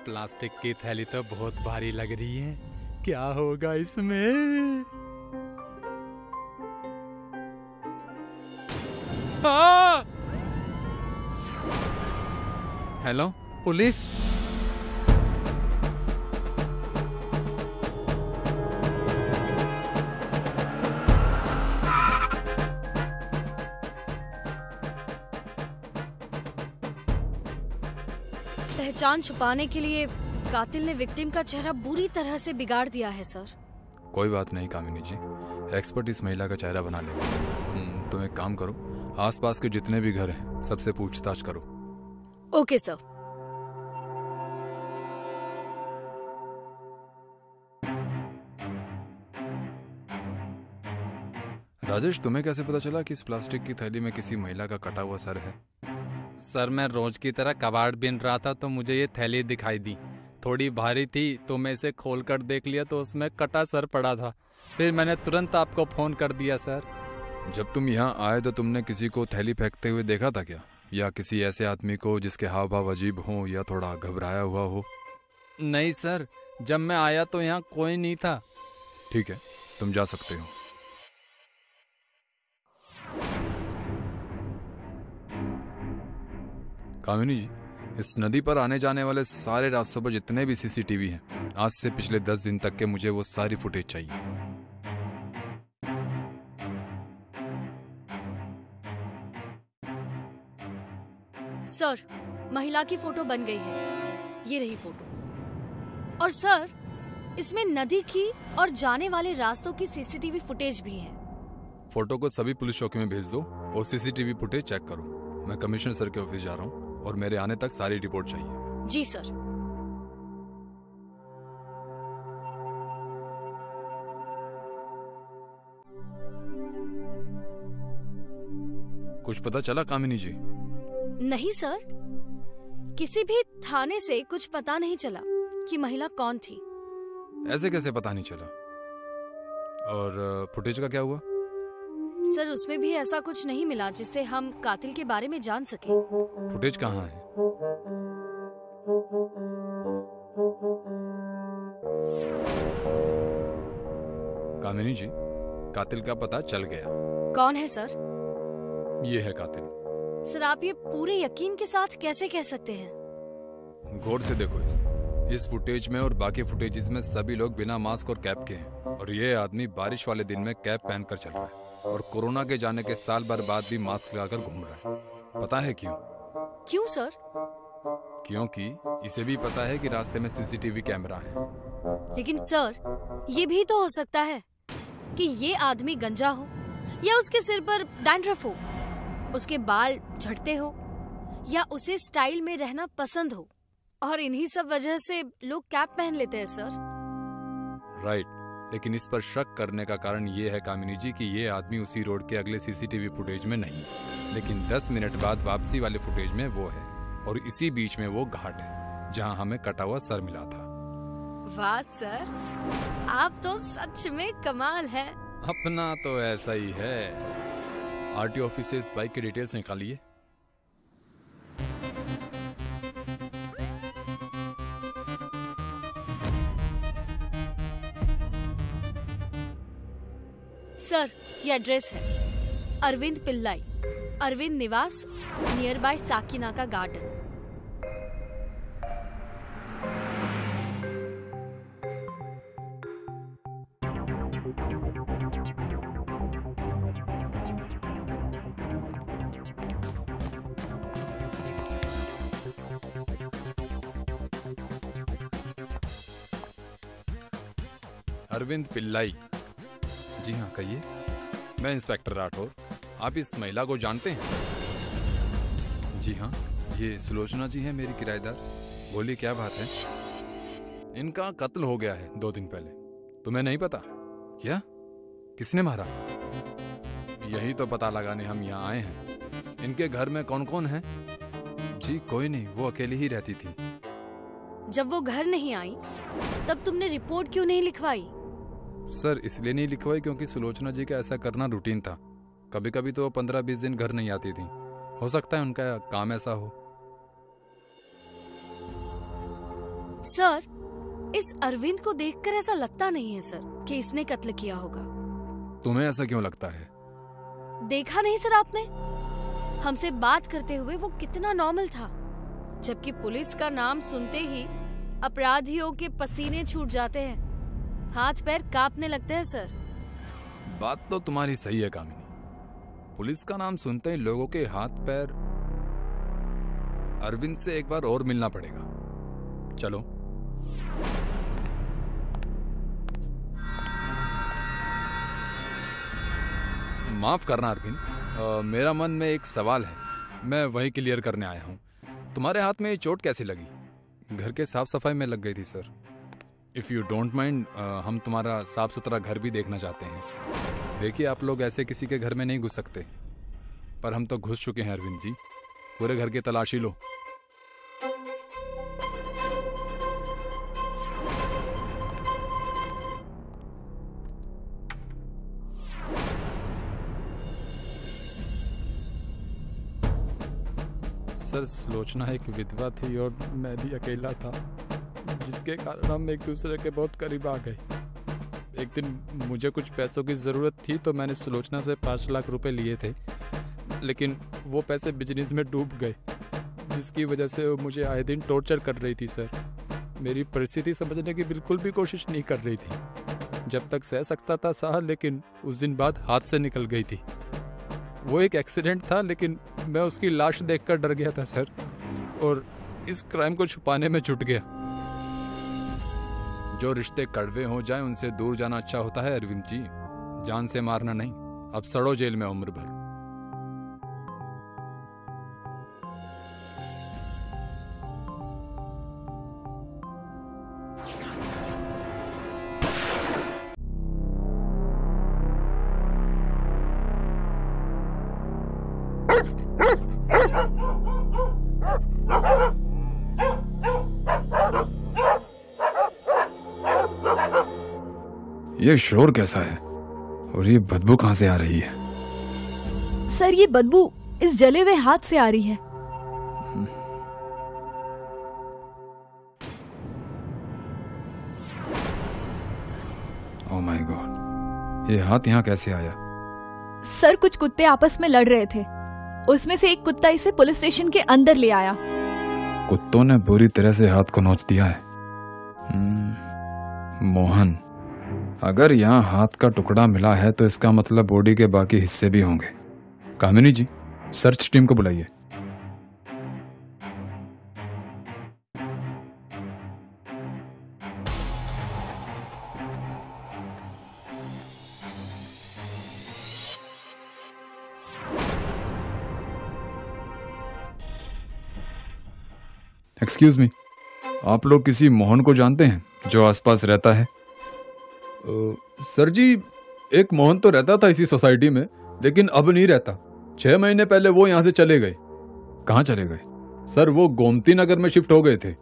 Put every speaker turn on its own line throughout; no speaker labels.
Plastic की थैली तो बहुत भारी लग रही है। क्या होगा इसमें? Hello police.
पहचान छुपाने के लिए कातिल ने विक्टिम का चेहरा बुरी तरह से बिगाड़ दिया है सर।
कोई बात नहीं कामिनी जी, एक्सपर्ट इस महिला का चेहरा बना लेगा। तुम एक काम करो, आसपास के जितने भी घर हैं सबसे पूछताछ करो।
Okay sir.
राजेश, तुम्हें कैसे पता चला कि इस प्लास्टिक की थैली में किसी महिला का कटा हुआ सर है?
सर मैं रोज की तरह कबाड़ बीन रहा था तो मुझे ये थैली दिखाई दी। थोड़ी भारी थी तो मैं इसे खोल कर देख लिया तो उसमें कटा सर पड़ा था। फिर मैंने तुरंत आपको फोन कर दिया सर।
जब तुम यहाँ आए तो तुमने किसी को थैली फेंकते हुए देखा था क्या, या किसी ऐसे आदमी को जिसके हाव भाव अजीब हो या थोड़ा घबराया हुआ हो?
नहीं सर, जब मैं आया तो यहाँ कोई नहीं था।
ठीक है, तुम जा सकते हो। कामिनी जी, इस नदी पर आने जाने वाले सारे रास्तों पर जितने भी सीसीटीवी हैं, आज से पिछले 10 दिन तक के मुझे वो सारी फुटेज चाहिए।
सर, महिला की फोटो बन गई है। ये रही फोटो। और सर, इसमें नदी की और जाने वाले रास्तों की सीसीटीवी फुटेज भी है।
फोटो को सभी पुलिस चौकी में भेज दो और सीसीटीवी फुटेज चेक करो। मैं कमिश्नर सर के ऑफिस जा रहा हूँ और मेरे आने तक सारी रिपोर्ट चाहिए।
जी सर।
कुछ पता चला कामिनी जी?
नहीं सर, किसी भी थाने से कुछ पता नहीं चला कि महिला कौन थी।
ऐसे कैसे पता नहीं चला? और फुटेज का क्या हुआ?
सर, उसमें भी ऐसा कुछ नहीं मिला जिससे हम कातिल के बारे में जान सके।
फुटेज कहाँ है? कामिनी जी, कातिल का पता चल गया।
कौन है सर?
ये है कातिल।
सर, आप ये पूरे यकीन के साथ कैसे कह सकते हैं?
गौर से देखो इसे। इस फुटेज में और बाकी फुटेजेस में सभी लोग बिना मास्क और कैप के हैं, और ये आदमी बारिश वाले दिन में कैप पहनकर चल रहा है और कोरोना के जाने के साल भर बाद भी मास्क लगाकर घूम रहा है। पता है क्यों?
क्यों सर?
क्योंकि इसे भी पता है कि रास्ते में सीसीटीवी कैमरा है।
लेकिन सर, ये भी तो हो सकता है कि ये आदमी गंजा हो या उसके सिर पर डैंड्रफ हो, उसके बाल झड़ते हो या उसे स्टाइल में रहना पसंद हो, और इन्हीं सब वजह से लोग कैप पहन लेते हैं सर।
राइट, लेकिन इस पर शक करने का कारण ये है कामिनी जी कि ये आदमी उसी रोड के अगले सीसीटीवी फुटेज में नहीं, लेकिन 10 मिनट बाद वापसी वाले फुटेज में वो है, और इसी बीच में वो घाट है जहां हमें कटा हुआ सर मिला था।
वाह सर, आप तो सच में कमाल है।
अपना तो ऐसा ही है। आरटीओ ऑफिस से इस बाइक की डिटेल्स निकालिए।
सर, ये एड्रेस है Arvind Pillai, Arvind Niwas, near by Sakinaka garden.
Arvind Pillai? जी हाँ, कहिए। मैं इंस्पेक्टर राठौर। आप इस महिला को जानते हैं? जी हाँ, ये सुलोचना जी हैं, मेरी किराएदार। बोलिए, क्या बात है? इनका कत्ल हो गया है 2 दिन पहले। तुम्हें नहीं पता क्या? किसने मारा? यही तो पता लगाने हम यहाँ आए हैं। इनके घर में कौन कौन है? जी कोई नहीं, वो अकेली ही रहती थी।
जब वो घर नहीं आई तब तुमने रिपोर्ट क्यों नहीं लिखवाई?
सर, इसलिए नहीं लिखवाई क्योंकि सुलोचना जी का ऐसा करना रूटीन था। कभी कभी तो 15-20 दिन घर नहीं आती थी। हो सकता है उनका काम ऐसा हो।
सर, इस अरविंद को देखकर ऐसा लगता नहीं है सर कि इसने कत्ल किया होगा।
तुम्हें ऐसा क्यों लगता है?
देखा नहीं सर आपने? हमसे बात करते हुए वो कितना नॉर्मल था, जबकि पुलिस का नाम सुनते ही अपराधियों के पसीने छूट जाते हैं, हाथ पैर कांपने लगते हैं सर।
बात तो तुम्हारी सही है कामिनी। पुलिस का नाम सुनते ही लोगों के हाथ पैर। अरविंद से एक बार और मिलना पड़ेगा। चलो। माफ करना अरविंद, मेरा मन में एक सवाल है, मैं वही क्लियर करने आया हूँ। तुम्हारे हाथ में ये चोट कैसे लगी? घर के साफ सफाई में लग गई थी sir. If you don't mind, हम तुम्हारा साफ सुथरा घर भी देखना चाहते हैं। देखिए, आप लोग ऐसे किसी के घर में नहीं घुस सकते, पर हम तो घुस चुके हैं अरविंद जी। पूरे घर की तलाशी लो।
सर, सुलोचना एक विधवा थी और मैं भी अकेला था, जिसके कारण हम एक दूसरे के बहुत करीब आ गए। एक दिन मुझे कुछ पैसों की ज़रूरत थी तो मैंने सुलोचना से 5 लाख रुपए लिए थे, लेकिन वो पैसे बिजनेस में डूब गए, जिसकी वजह से वो मुझे आए दिन टॉर्चर कर रही थी सर। मेरी परिस्थिति समझने की बिल्कुल भी कोशिश नहीं कर रही थी। जब तक सह सकता था सहा, लेकिन उस दिन बाद हाथ से निकल गई थी। वो एक एक्सीडेंट था, लेकिन मैं उसकी लाश देखकर डर गया था सर, और इस क्राइम को छुपाने में जुट गया।
जो रिश्ते कड़वे हो जाए उनसे दूर जाना अच्छा होता है अरविंद जी, जान से मारना नहीं। अब सड़ो जेल में उम्र भर। ये शोर कैसा है और ये बदबू कहां से आ रही है?
सर, ये बदबू इस जले हुए हाथ से आ रही है।
ओह माय गॉड, ये हाथ यहाँ कैसे आया?
सर, कुछ कुत्ते आपस में लड़ रहे थे, उसमें से एक कुत्ता इसे पुलिस स्टेशन के अंदर ले आया।
कुत्तों ने बुरी तरह से हाथ को नोच दिया है। मोहन, अगर यहाँ हाथ का टुकड़ा मिला है तो इसका मतलब बॉडी के बाकी हिस्से भी होंगे। कामिनी जी, सर्च टीम को बुलाइए। एक्सक्यूज मी, आप लोग किसी मोहन को जानते हैं जो आसपास रहता है? सर जी, एक मोहन तो रहता था इसी सोसाइटी में, लेकिन अब नहीं रहता। 6 महीने पहले वो यहाँ से चले गए। कहाँ चले गए? सर, वो गोमती नगर में शिफ्ट हो गए थे।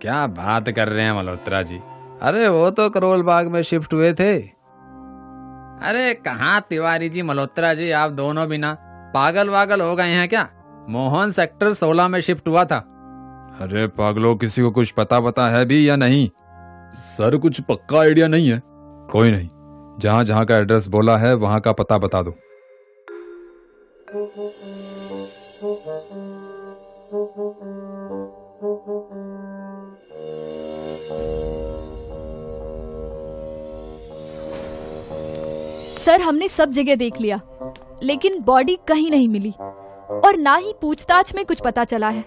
क्या बात कर रहे हैं मल्होत्रा जी? अरे वो तो करोल बाग में शिफ्ट हुए थे। अरे कहाँ तिवारी जी, मल्होत्रा जी, आप दोनों भी ना पागल वागल हो गए हैं क्या? मोहन सेक्टर 16 में शिफ्ट हुआ था।
अरे पागलों, किसी को कुछ पता है भी या नहीं? सर, कुछ पक्का आइडिया नहीं है। कोई नहीं, जहां जहां का एड्रेस बोला है वहां का पता बता दो।
सर, हमने सब जगह देख लिया, लेकिन बॉडी कहीं नहीं मिली और ना ही पूछताछ में कुछ पता चला है।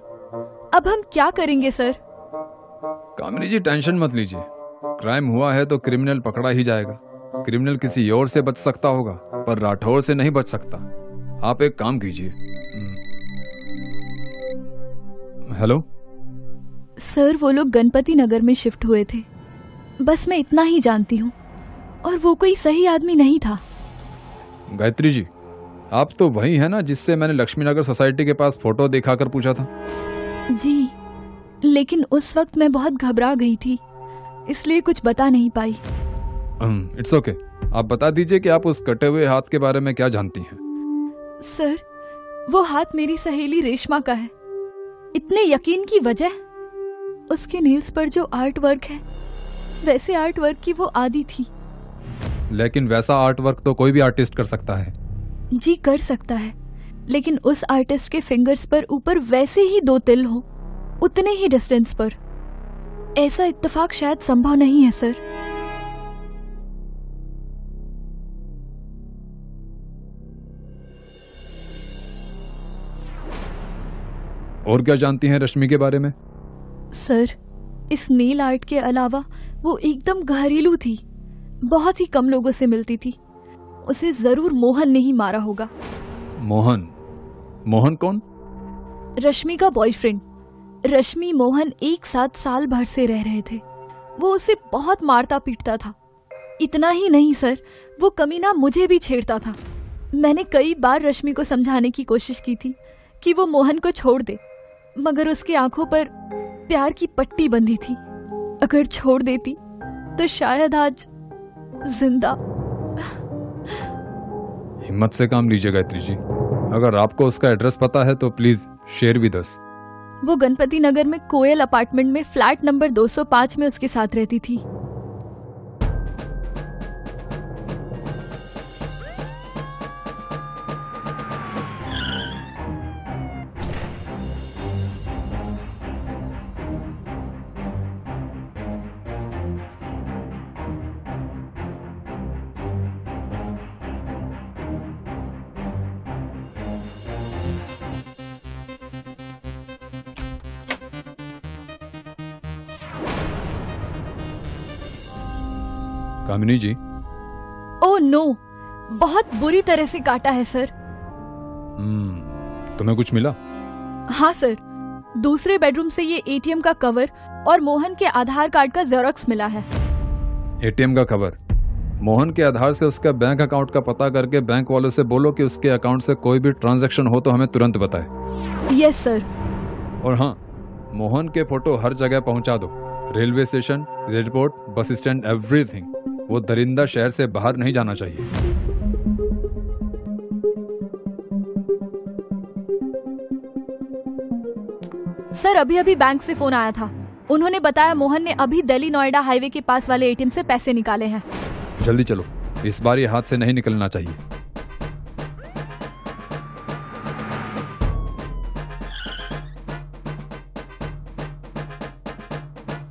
अब हम क्या करेंगे सर?
कामिनी जी, टेंशन मत लीजिए। क्राइम हुआ है तो क्रिमिनल पकड़ा ही जाएगा। क्रिमिनल किसी और से बच सकता होगा, पर राठौर से नहीं बच सकता। आप एक काम कीजिए। हेलो
सर, वो लोग गणपति नगर में शिफ्ट हुए थे, बस मैं इतना ही जानती हूँ, और वो कोई सही आदमी नहीं था।
गायत्री जी, आप तो वही है ना जिससे मैंने लक्ष्मी नगर सोसाइटी के पास फोटो दिखाकर पूछा था?
जी, लेकिन उस वक्त मैं बहुत घबरा गई थी, इसलिए कुछ बता नहीं पाई।
It's okay. आप बता दीजिए कि आप उस कटे हुए हाथ के बारे में क्या जानती हैं?
सर, वो हाथ मेरी सहेली रेशमा का है। इतने यकीन की वजह? उसके नेल्स पर जो आर्ट वर्क है वैसे आर्ट वर्क की वो आदी थी।
लेकिन वैसा आर्ट वर्क तो कोई भी आर्टिस्ट कर सकता है।
जी कर सकता है, लेकिन उस आर्टिस्ट के फिंगर्स पर ऊपर वैसे ही 2 तिल हो, उतने ही डिस्टेंस पर। ऐसा इत्तेफाक शायद संभव नहीं है सर।
और क्या जानती हैं रश्मि के बारे में?
सर, इस नेल आर्ट के अलावा वो एकदम घरेलू थी, बहुत ही कम लोगों से मिलती थी। उसे जरूर मोहन ने ही मारा होगा।
मोहन? मोहन कौन?
रश्मि का बॉयफ्रेंड। रश्मि मोहन एक साथ साल भर से रह रहे थे। वो उसे बहुत मारता पीटता था। इतना ही नहीं सर, वो कमीना मुझे भी छेड़ता था। मैंने कई बार रश्मि को समझाने की कोशिश की थी कि वो मोहन को छोड़ दे, मगर उसकी आंखों पर प्यार की पट्टी बंधी थी। अगर छोड़ देती तो शायद आज जिंदा।
हिम्मत से काम लीजिए गायत्री जी। अगर आपको उसका एड्रेस पता है तो प्लीज शेयर विद अस।
वो गणपति नगर में कोयल अपार्टमेंट में फ्लैट नंबर 205 में उसके साथ रहती थी।
कामिनी जी।
ओह नो, बहुत बुरी तरह से काटा है सर।
तुम्हें कुछ मिला?
हाँ सर, दूसरे बेडरूम से ये एटीएम का कवर और मोहन के आधार कार्ड का जेरोक्स मिला है।
एटीएम का कवर? मोहन के आधार से उसका बैंक अकाउंट का पता करके बैंक वालों से बोलो कि उसके अकाउंट से कोई भी ट्रांजैक्शन हो तो हमें तुरंत बताए।
Yes sir.
और हाँ, मोहन के फोटो हर जगह पहुंचा दो। Railway station, airport, bus stand, everything. वो दरिंदा शहर से बाहर नहीं जाना चाहिए।
सर, अभी अभी बैंक से फोन आया था। उन्होंने बताया मोहन ने अभी दिल्ली नोएडा हाईवे के पास वाले एटीएम से पैसे निकाले हैं।
जल्दी चलो, इस बार ये हाथ से नहीं निकलना चाहिए।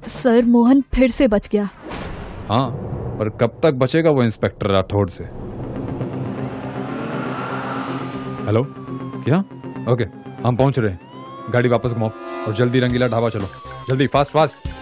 सर, मोहन फिर से बच गया।
हाँ, पर कब तक बचेगा वो इंस्पेक्टर राठौड़ से? हेलो, क्या? ओके, हम पहुंच रहे हैं। गाड़ी वापस घुमाओ और जल्दी रंगीला ढाबा चलो। जल्दी, फास्ट फास्ट।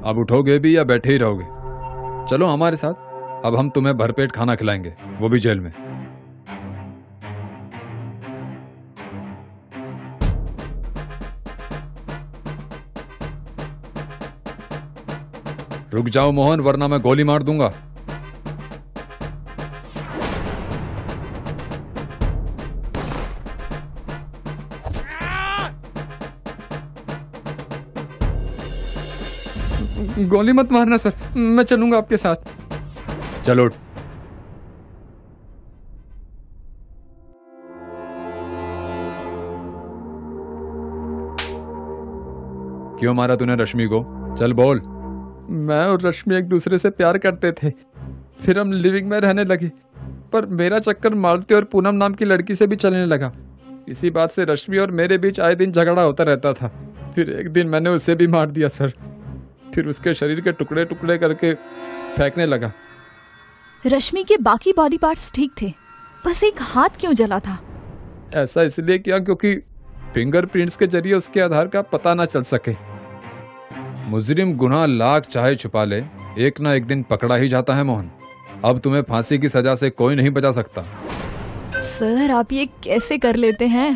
अब उठोगे भी या बैठे ही रहोगे? चलो हमारे साथ। अब हम तुम्हें भरपेट खाना खिलाएंगे, वो भी जेल में। रुक जाओ मोहन, वरना मैं गोली मार दूंगा।
गोली मत मारना सर, मैं चलूंगा आपके साथ।
चलो। क्यों मारा तूने रश्मि को? चल बोल।
मैं और रश्मि एक दूसरे से प्यार करते थे, फिर हम लिविंग में रहने लगे, पर मेरा चक्कर मालती और पूनम नाम की लड़की से भी चलने लगा। इसी बात से रश्मि और मेरे बीच आए दिन झगड़ा होता रहता था। फिर एक दिन मैंने उसे भी मार दिया सर। फिर उसके शरीर के टुकड़े टुकड़े करके फेंकने लगा।
रश्मि के बाकी बॉडी पार्ट्स ठीक थे, बस एक हाथ क्यों जला था?
ऐसा इसलिए किया क्योंकि फिंगरप्रिंट्स के जरिए उसके आधार का पता ना चल सके।
मुजरिम गुनाह लाख चाहे छुपा ले, एक ना एक दिन पकड़ा ही जाता है मोहन। अब तुम्हें फांसी की सजा से कोई नहीं बचा सकता।
सर, आप ये कैसे कर लेते हैं?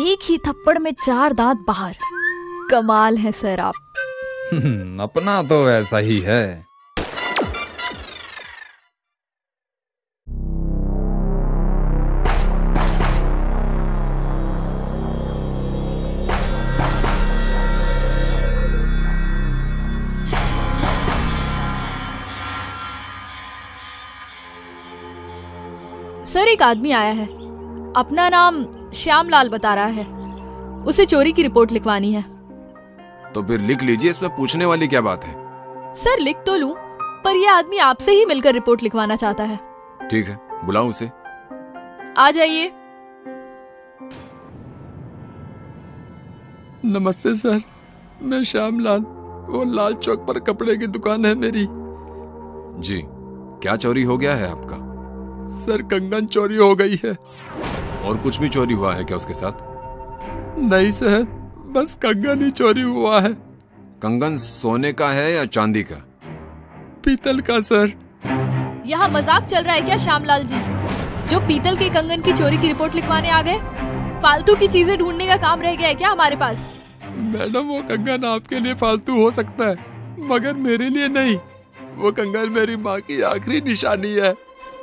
एक ही थप्पड़ में 4 दांत बाहर। कमाल है सर आप।
अपना तो ऐसा ही है।
सर एक आदमी आया है, अपना नाम श्यामलाल बता रहा है, उसे चोरी की रिपोर्ट लिखवानी है।
तो फिर लिख लीजिए, इसमें पूछने वाली क्या बात है।
सर लिख तो लूं, पर यह आदमी आपसे ही मिलकर रिपोर्ट लिखवाना चाहता है।
ठीक है, बुलाओ उसे।
आ जाइए।
नमस्ते सर, मैं श्यामलाल, वो लाल चौक पर कपड़े की दुकान है मेरी।
जी, क्या चोरी हो गया है आपका?
सर कंगन चोरी हो गई है।
और कुछ भी चोरी हुआ है क्या उसके साथ?
नहीं सर, बस कंगन ही चोरी हुआ है।
कंगन सोने का है या चांदी का?
पीतल का सर।
यहाँ मजाक चल रहा है क्या श्यामलाल जी? जो पीतल के कंगन की चोरी की रिपोर्ट लिखवाने आ गए? फालतू की चीजें ढूंढने का काम रह गया है क्या हमारे पास?
मैडम वो कंगन आपके लिए फालतू हो सकता है, मगर मेरे लिए नहीं। वो कंगन मेरी माँ की आखिरी निशानी है।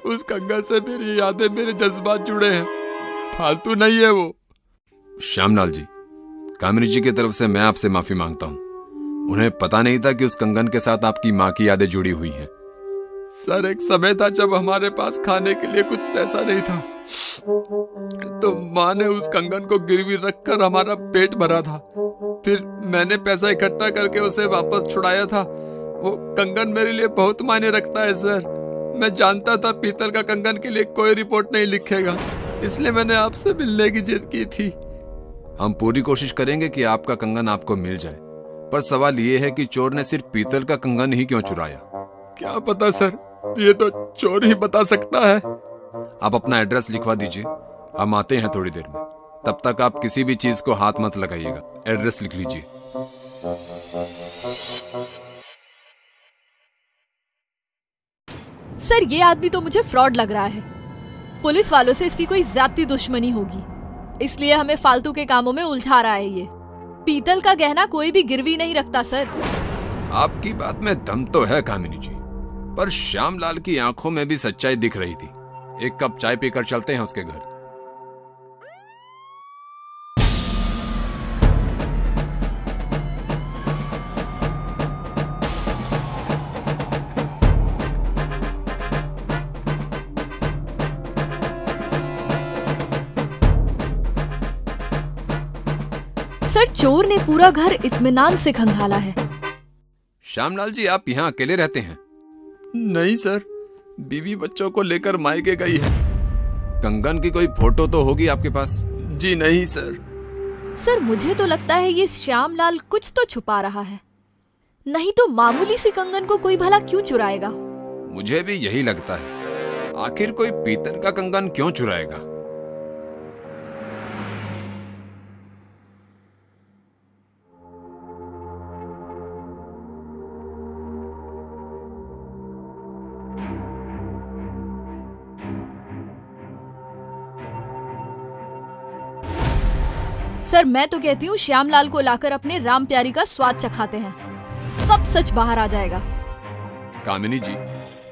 उस कंगन से मेरी यादें, मेरे जज्बात जुड़े हैं, फालतू नहीं है वो।
श्यामलाल जी, कामिनी जी की तरफ से मैं आपसे माफी मांगता हूँ। उन्हें पता नहीं था कि उस कंगन के साथ आपकी माँ की यादें जुड़ी हुई हैं।
सर एक समय था जब हमारे पास खाने के लिए कुछ पैसा नहीं था, तो माँ ने उस कंगन को गिरवी रखकर हमारा पेट भरा था। फिर मैंने पैसा इकट्ठा करके उसे वापस छुड़ाया था। वो कंगन मेरे लिए बहुत मायने रखता है सर। मैं जानता था पीतल का कंगन के लिए कोई रिपोर्ट नहीं लिखेगा, इसलिए मैंने आपसे मिलने की जिद की थी।
हम पूरी कोशिश करेंगे कि आपका कंगन आपको मिल जाए, पर सवाल ये है कि चोर ने सिर्फ पीतल का कंगन ही क्यों चुराया?
क्या पता सर, ये तो चोर ही बता सकता है।
आप अपना एड्रेस लिखवा दीजिए, हम आते हैं थोड़ी देर में। तब तक आप किसी भी चीज को हाथ मत लगाइएगा। एड्रेस लिख लीजिए।
सर ये आदमी तो मुझे फ्रॉड लग रहा है। पुलिस वालों से इसकी कोई ज्यादती दुश्मनी होगी, इसलिए हमें फालतू के कामों में उलझा रहा है ये। पीतल का गहना कोई भी गिरवी नहीं रखता सर।
आपकी बात में दम तो है कामिनी जी, पर श्यामलाल की आंखों में भी सच्चाई दिख रही थी। एक कप चाय पीकर चलते हैं उसके घर।
सर चोर ने पूरा घर इत्मीनान से खंगाला है।
श्यामलाल जी, आप यहाँ अकेले रहते हैं?
नहीं सर, बीवी बच्चों को लेकर मायके गई है।
कंगन की कोई फोटो तो होगी आपके पास?
जी नहीं सर।
सर मुझे तो लगता है ये श्यामलाल कुछ तो छुपा रहा है, नहीं तो मामूली सी कंगन को कोई भला क्यों चुराएगा?
मुझे भी यही लगता है। आखिर कोई पीतल का कंगन क्यों चुराएगा?
सर मैं तो कहती हूँ श्यामलाल को लाकर अपने राम प्यारी का स्वाद चखाते हैं, सब सच बाहर आ जाएगा।
कामिनी जी,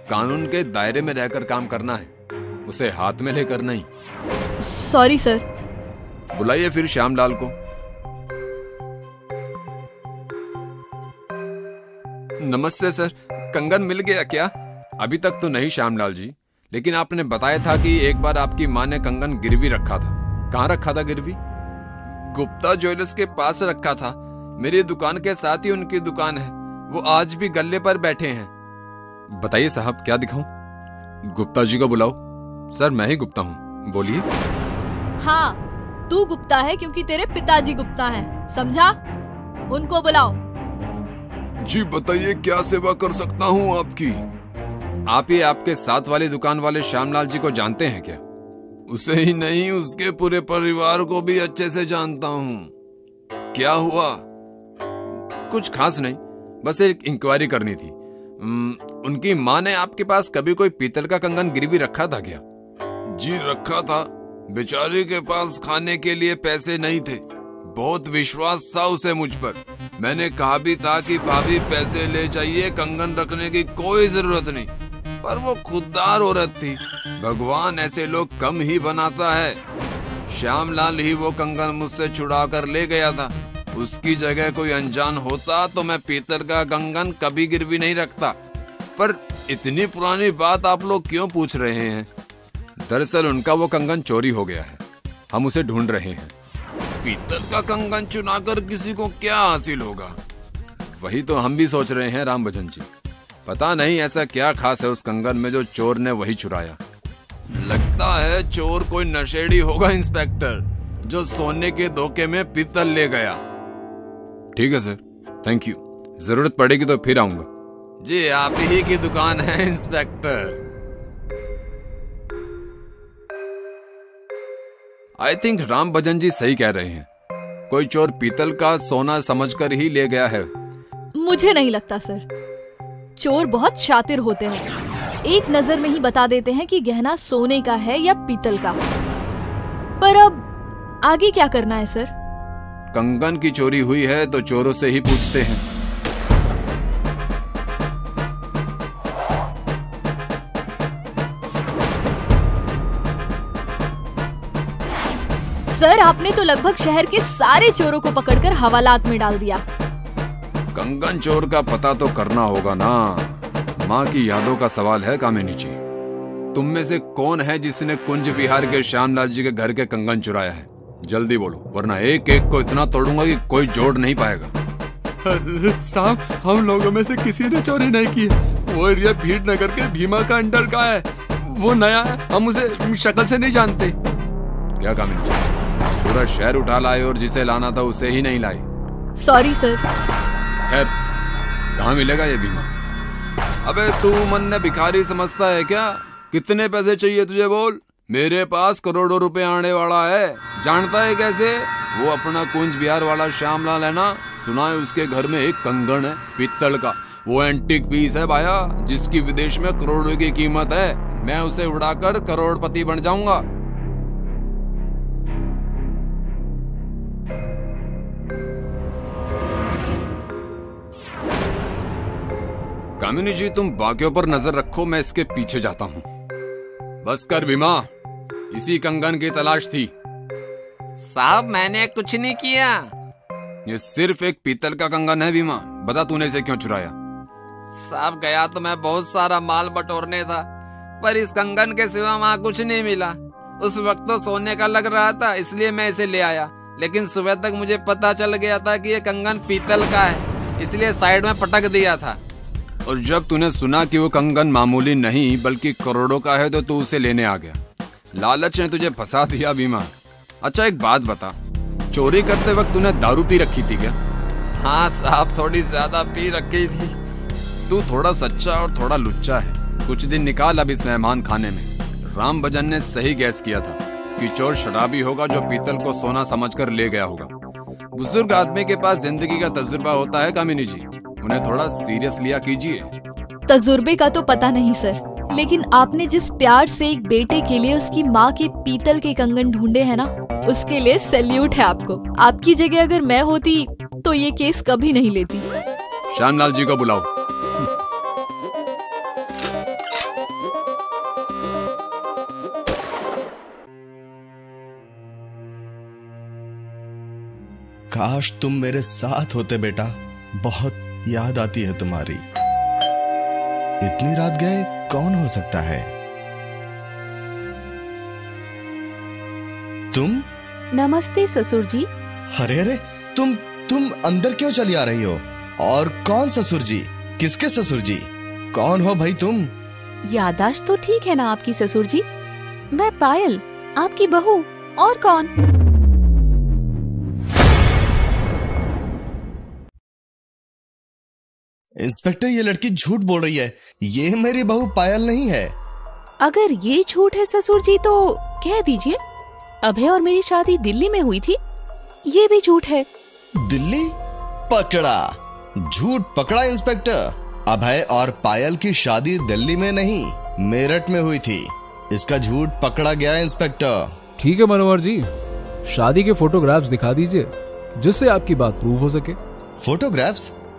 कानून के दायरे में रहकर काम करना है, उसे हाथ में लेकर नहीं।
Sorry sir.
बुलाइए फिर श्यामलाल को। नमस्ते सर, कंगन मिल गया क्या? अभी तक तो नहीं श्यामलाल जी, लेकिन आपने बताया था कि एक बार आपकी माँ ने कंगन गिरवी रखा था। कहाँ रखा था गिरवी?
गुप्ता ज्वेलर्स के पास रखा था। मेरी दुकान के साथ ही उनकी दुकान है, वो आज भी गल्ले पर बैठे हैं।
बताइए साहब, क्या दिखाऊं? गुप्ता जी को बुलाओ। सर मैं ही गुप्ता हूँ, बोलिए।
हाँ तू गुप्ता है क्योंकि तेरे पिताजी गुप्ता हैं, समझा? उनको बुलाओ।
जी बताइए, क्या सेवा कर सकता हूँ आपकी? आप ये आपके साथ वाली दुकान वाले श्यामलाल जी को जानते हैं क्या?
उसे ही नहीं, उसके पूरे परिवार को भी अच्छे से जानता हूँ। क्या हुआ?
कुछ खास नहीं, बस एक इंक्वायरी करनी थी। उनकी माँ ने आपके पास कभी कोई पीतल का कंगन गिरवी रखा था क्या?
जी रखा था। बेचारी के पास खाने के लिए पैसे नहीं थे। बहुत विश्वास था उसे मुझ पर। मैंने कहा भी था कि भाभी पैसे ले जाइए, कंगन रखने की कोई जरूरत नहीं, पर वो खुददार औरत थी। भगवान ऐसे लोग कम ही बनाता है। श्यामलाल ही वो कंगन मुझसे छुड़ा कर ले गया था। उसकी जगह कोई अनजान होता तो मैं पीतल का कंगन कभी गिरवी नहीं रखता। पर इतनी पुरानी बात आप लोग क्यों पूछ रहे हैं? दरअसल उनका वो कंगन चोरी हो गया है, हम उसे ढूंढ रहे हैं। पीतल का कंगन चुनाकर किसी को क्या हासिल होगा? वही तो हम भी सोच रहे हैं राम भजन जी। पता नहीं ऐसा क्या खास है उस कंगन में जो चोर ने वही चुराया। लगता है चोर कोई नशेड़ी होगा इंस्पेक्टर, जो सोने के धोखे में पीतल ले गया। ठीक है सर, थैंक यू। जरूरत पड़ेगी तो फिर आऊंगा। जी आप ही की दुकान है इंस्पेक्टर। आई थिंक राम भजन जी सही कह रहे हैं, कोई चोर पीतल का सोना समझकर ही ले गया है।
मुझे नहीं लगता सर, चोर बहुत शातिर होते हैं, एक नजर में ही बता देते हैं कि गहना सोने का है या पीतल का। पर अब आगे क्या करना है सर?
कंगन की चोरी हुई है तो चोरों से ही पूछते हैं।
सर आपने तो लगभग शहर के सारे चोरों को पकड़कर हवालात में डाल दिया।
कंगन चोर का पता तो करना होगा ना। माँ की यादों का सवाल है कामिनी जी। तुम में से कौन है जिसने कुंज विहार के श्यामलाल जी के घर के कंगन चुराया है? जल्दी बोलो, वरना एक एक को इतना तोड़ूंगा कि कोई जोड़ नहीं पाएगा।
साहब, हम लोगों में से किसी ने चोरी नहीं की है। वो एरिया भीड़ नगर के भीमा का अंडर का है, वो नया है, हम उसे शक्ल से नहीं जानते।
क्या कामिनी जी, पूरा शहर उठा लाए और जिसे लाना था उसे ही नहीं लाए।
Sorry sir.
खैर, कहाँ मिलेगा ये बीमा? अबे तू मन ने भिखारी समझता है क्या? कितने पैसे चाहिए तुझे बोल? मेरे पास करोड़ों रुपए आने वाला है। जानता है कैसे? वो अपना कुंज विहार वाला श्यामलाल है ना, सुना है उसके घर में एक कंगन है पीतल का। वो एंटीक पीस है भाया, जिसकी विदेश में करोड़ों की कीमत है। मैं उसे उड़ाकर करोड़पति बन जाऊंगा। कामिनी जी तुम बाकियों पर नजर रखो, मैं इसके पीछे जाता हूँ। बस कर भीमा, इसी कंगन की तलाश थी। साहब मैंने कुछ नहीं किया। ये सिर्फ एक पीतल का कंगन है भीमा, बता तूने इसे क्यों चुराया? साहब गया तो मैं बहुत सारा माल बटोरने था, पर इस कंगन के सिवा वहाँ कुछ नहीं मिला। उस वक्त तो सोने का लग रहा था, इसलिए मैं इसे ले आया। लेकिन सुबह तक मुझे पता चल गया था कि ये कंगन पीतल का है, इसलिए साइड में पटक दिया था। और जब तूने सुना कि वो कंगन मामूली नहीं बल्कि करोड़ों का है तो तू उसे लेने आ गया। लालच ने तुझे फंसा दिया भीमा। अच्छा एक बात बता, चोरी करते वक्त तूने दारू पी रखी थी क्या? हाँ साहब, थोड़ी ज्यादा पी रखी थी। तू थोड़ा सच्चा और थोड़ा लुच्चा है। कुछ दिन निकाल अब इस मेहमान खाने में। राम भजन ने सही गैस किया था कि चोर शराबी होगा जो पीतल को सोना समझकर ले गया होगा। बुजुर्ग आदमी के पास जिंदगी का तजुर्बा होता है कामिनी जी, उन्हें थोड़ा सीरियस लिया कीजिए।
तजुर्बे का तो पता नहीं सर, लेकिन आपने जिस प्यार से एक बेटे के लिए उसकी माँ के पीतल के कंगन ढूंढे हैं ना, उसके लिए सैल्यूट है आपको। आपकी जगह अगर मैं होती तो ये केस कभी नहीं लेती।
श्यामलाल जी को बुलाओ।
काश तुम मेरे साथ होते बेटा, बहुत याद आती है तुम्हारी। इतनी रात गए कौन हो सकता है? तुम?
नमस्ते ससुर जी।
अरे अरे, तुम अंदर क्यों चली आ रही हो? और कौन ससुर जी? किसके ससुर जी? कौन हो भाई तुम?
याददाश्त तो ठीक है ना आपकी ससुर जी? मैं पायल, आपकी बहू। और कौन?
इंस्पेक्टर ये लड़की झूठ बोल रही है, ये मेरी बहू पायल नहीं है।
अगर ये झूठ है ससुर जी तो कह दीजिए, अभय और मेरी शादी दिल्ली में हुई थी, ये भी झूठ है।
दिल्ली? पकड़ा, झूठ पकड़ा इंस्पेक्टर। अभय और पायल की शादी दिल्ली में नहीं, मेरठ में हुई थी। इसका झूठ पकड़ा गया इंस्पेक्टर।
ठीक है मनोहर जी, शादी के फोटोग्राफ्स दिखा दीजिए जिससे आपकी बात प्रूव हो सके।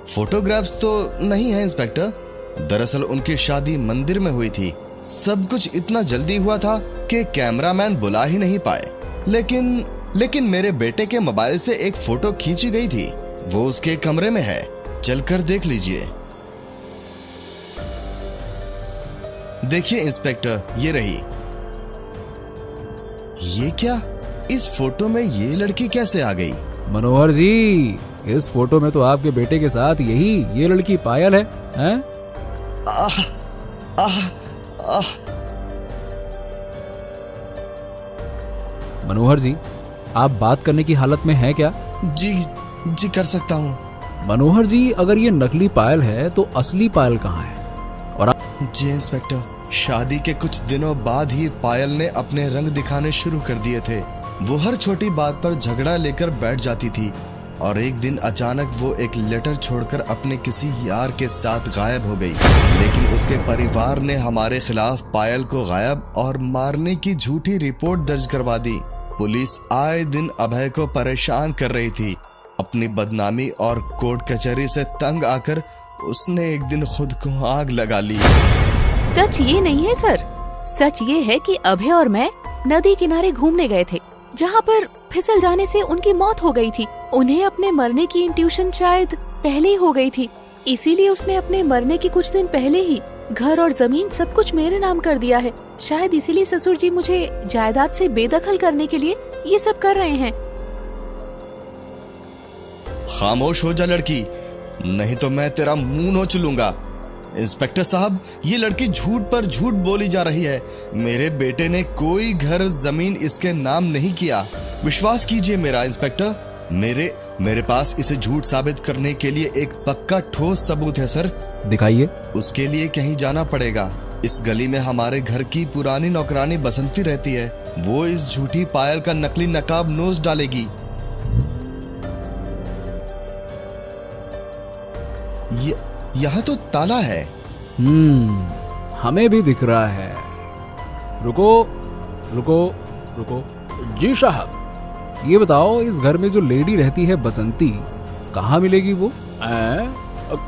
फोटोग्राफ्स तो नहीं है इंस्पेक्टर। दरअसल उनकी शादी मंदिर में हुई थी। सब कुछ इतना जल्दी हुआ था कि कैमरामैन बुला ही नहीं पाए। लेकिन मेरे बेटे के मोबाइल से एक फोटो खींची गई थी, वो उसके कमरे में है, चलकर देख लीजिए। देखिए इंस्पेक्टर, ये रही। ये क्या? इस फोटो में ये लड़की कैसे आ गई?
मनोहर जी, इस फोटो में तो आपके बेटे के साथ ये लड़की पायल है, हैं?
आह, आह, आह।
मनोहर जी, आप बात करने की हालत में हैं क्या?
जी कर सकता हूँ।
मनोहर जी, अगर ये नकली पायल है तो असली पायल कहाँ है? और
जी इंस्पेक्टर, शादी के कुछ दिनों बाद ही पायल ने अपने रंग दिखाने शुरू कर दिए थे। वो हर छोटी बात पर झगड़ा लेकर बैठ जाती थी और एक दिन अचानक वो एक लेटर छोड़कर अपने किसी यार के साथ गायब हो गई। लेकिन उसके परिवार ने हमारे खिलाफ पायल को गायब और मारने की झूठी रिपोर्ट दर्ज करवा दी। पुलिस आए दिन अभय को परेशान कर रही थी। अपनी बदनामी और कोर्ट कचहरी से तंग आकर उसने एक दिन खुद को आग लगा ली।
सच ये नहीं है सर, सच ये है कि अभय और मैं नदी किनारे घूमने गए थे, जहाँ पर फिसल जाने से उनकी मौत हो गई थी। उन्हें अपने मरने की इंट्यूशन शायद पहले ही हो गई थी, इसीलिए उसने अपने मरने के कुछ दिन पहले ही घर और जमीन सब कुछ मेरे नाम कर दिया है। शायद इसीलिए ससुर जी मुझे जायदाद से बेदखल करने के लिए ये सब कर रहे हैं।
खामोश हो जा लड़की, नहीं तो मैं तेरा मुंह नोच लूंगा। इंस्पेक्टर साहब, ये लड़की झूठ पर झूठ बोली जा रही है। मेरे बेटे ने कोई घर जमीन इसके नाम नहीं किया। विश्वास कीजिए मेरा इंस्पेक्टर, मेरे पास इसे झूठ साबित करने के लिए एक पक्का ठोस सबूत है सर।
दिखाइए।
उसके लिए कहीं जाना पड़ेगा। इस गली में हमारे घर की पुरानी नौकरानी बसंती रहती है। वो इस झूठी पायल का नकली नकाब नोच डालेगी। यहाँ तो ताला है।
हमें भी दिख रहा है। रुको रुको रुको। जी साहब, ये बताओ, इस घर में जो लेडी रहती है बसंती, कहाँ मिलेगी वो?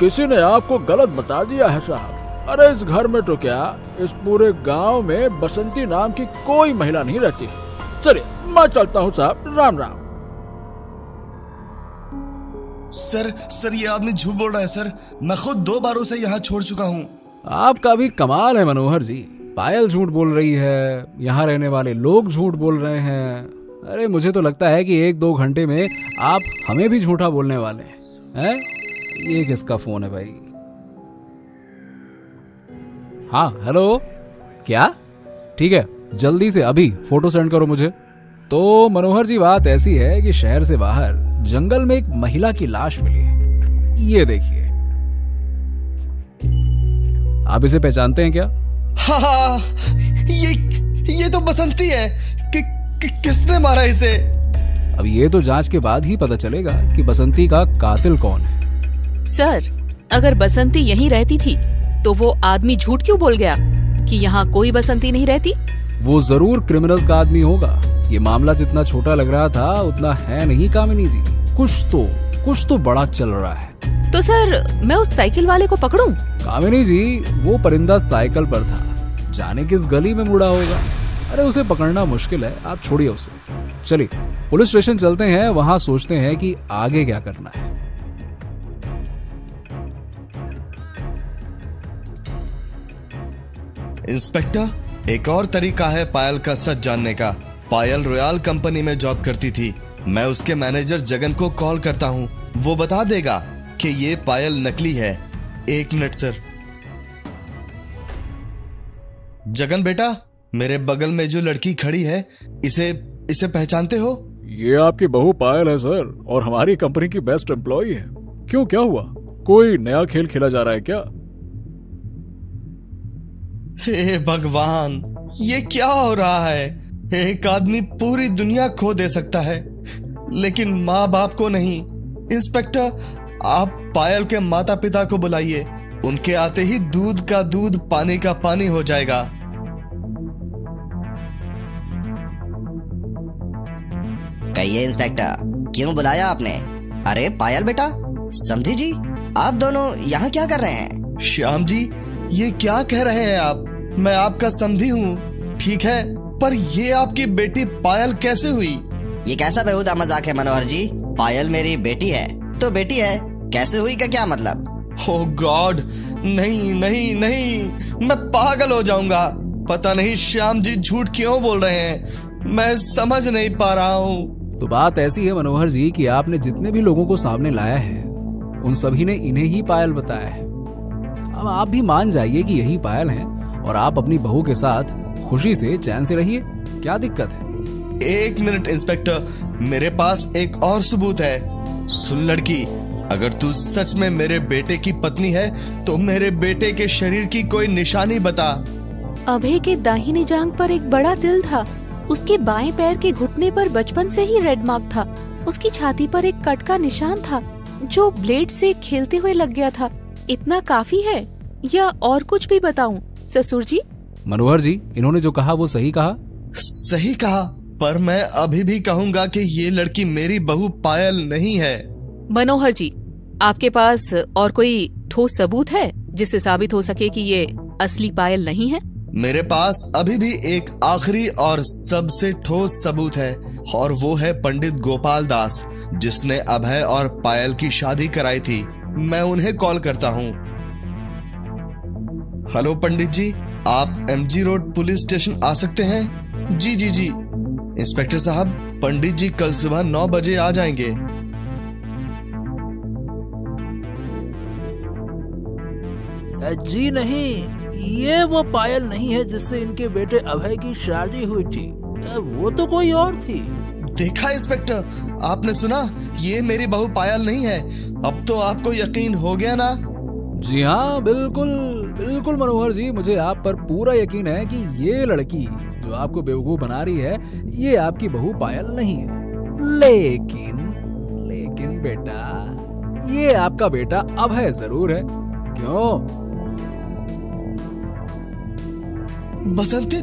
किसी ने आपको गलत बता दिया है साहब। अरे इस घर में तो क्या, इस पूरे गांव में बसंती नाम की कोई महिला नहीं रहती। चलिए मैं चलता हूँ साहब, राम राम।
सर ये आदमी झूठ बोल रहा है सर। मैं खुद 2 बार उसे यहाँ छोड़ चुका हूँ।
आपका भी कमाल है मनोहर जी। पायल झूठ बोल रही है, यहाँ रहने वाले लोग झूठ बोल रहे हैं। अरे मुझे तो लगता है कि 1-2 घंटे में आप हमें भी झूठा बोलने वाले हैं। ये किसका फोन है भाई? हाँ हेलो, क्या? ठीक है, जल्दी से अभी फोटो सेंड करो मुझे। तो मनोहर जी, बात ऐसी है कि शहर से बाहर जंगल में एक महिला की लाश मिली है। ये देखिए, आप इसे पहचानते हैं क्या?
हाँ, ये तो बसंती है। किसने मारा इसे?
अब ये तो जांच के बाद ही पता चलेगा कि बसंती का कातिल कौन है।
सर, अगर बसंती यहीं रहती थी तो वो आदमी झूठ क्यों बोल गया कि यहाँ कोई बसंती नहीं रहती?
वो जरूर क्रिमिनल्स का आदमी होगा। ये मामला जितना छोटा लग रहा था उतना है नहीं कामिनी जी। कुछ तो बड़ा चल रहा है।
तो सर, मैं उस साइकिल वाले को पकड़ूं?
कामिनी जी, वो परिंदा साइकिल पर था, जाने किस गली में मुड़ा होगा। अरे उसे पकड़ना मुश्किल है, आप छोड़िए उसे। चलिए पुलिस स्टेशन चलते हैं, वहां सोचते हैं कि आगे क्या करना है।
इंस्पेक्टर, एक और तरीका है पायल का सच जानने का। पायल रॉयल कंपनी में जॉब करती थी। मैं उसके मैनेजर जगन को कॉल करता हूँ, वो बता देगा कि ये पायल नकली है। 1 मिनट सर। जगन बेटा, मेरे बगल में जो लड़की खड़ी है, इसे पहचानते हो?
ये आपकी बहू पायल है सर, और हमारी कंपनी की बेस्ट एम्प्लॉई है। क्यों, क्या हुआ? कोई नया खेल खेला जा रहा है क्या?
हे भगवान, ये क्या हो रहा है? एक आदमी पूरी दुनिया खो दे सकता है, लेकिन माँ बाप को नहीं। इंस्पेक्टर, आप पायल के माता पिता को बुलाइए। उनके आते ही दूध का दूध, पानी का पानी हो जाएगा।
कहिए इंस्पेक्टर, क्यों बुलाया आपने? अरे पायल बेटा, समधी जी, आप दोनों यहाँ क्या कर रहे हैं?
श्याम जी, ये क्या कह रहे हैं आप? मैं आपका समधी हूँ, ठीक है, पर ये आपकी बेटी पायल कैसे हुई?
ये कैसा बेहुदा मजाक है मनोहर जी? पायल मेरी बेटी है तो बेटी है, कैसे हुई का क्या मतलब?
ओह गॉड, नहीं नहीं नहीं, मैं पागल हो जाऊंगा। पता नहीं श्याम जी झूठ क्यों बोल रहे हैं। मैं समझ नहीं पा रहा हूँ।
तो बात ऐसी है मनोहर जी कि आपने जितने भी लोगों को सामने लाया है उन सभी ने इन्हें ही पायल बताया है। अब आप भी मान जाइए कि यही पायल हैं और आप अपनी बहू के साथ खुशी से चैन से रहिए। क्या दिक्कत है?
1 मिनट इंस्पेक्टर, मेरे पास एक और सबूत है। सुन लड़की, अगर तू सच में मेरे बेटे की पत्नी है तो मेरे बेटे के शरीर की कोई निशानी बता।
अभय के दाहिनी जांघ पर एक बड़ा तिल था। उसके बाएं पैर के घुटने पर बचपन से ही रेड मार्क था। उसकी छाती पर एक कट का निशान था जो ब्लेड से खेलते हुए लग गया था। इतना काफी है या और कुछ भी बताऊं ससुर जी?
मनोहर जी, इन्होंने जो कहा वो सही कहा।
सही कहा, पर मैं अभी भी कहूँगा कि ये लड़की मेरी बहू पायल नहीं है।
मनोहर जी, आपके पास और कोई ठोस सबूत है जिससे साबित हो सके कि ये असली पायल नहीं है?
मेरे पास अभी भी एक आखिरी और सबसे ठोस सबूत है और वो है पंडित गोपाल दास, जिसने अभय और पायल की शादी कराई थी। मैं उन्हें कॉल करता हूँ। हेलो पंडित जी, आप MG रोड पुलिस स्टेशन आ सकते हैं? जी जी जी इंस्पेक्टर साहब, पंडित जी कल सुबह 9 बजे आ जाएंगे।
जी नहीं, ये वो पायल नहीं है जिससे इनके बेटे अभय की शादी हुई थी। वो तो कोई और थी।
देखा इंस्पेक्टर, आपने सुना, ये मेरी बहू पायल नहीं है। अब तो आपको यकीन हो गया ना?
जी हाँ, बिल्कुल बिल्कुल मनोहर जी, मुझे आप पर पूरा यकीन है कि ये लड़की जो आपको बेवकूफ बना रही है ये आपकी बहू पायल नहीं है। लेकिन बेटा, ये आपका बेटा अभय जरूर है। क्यों
बसंती,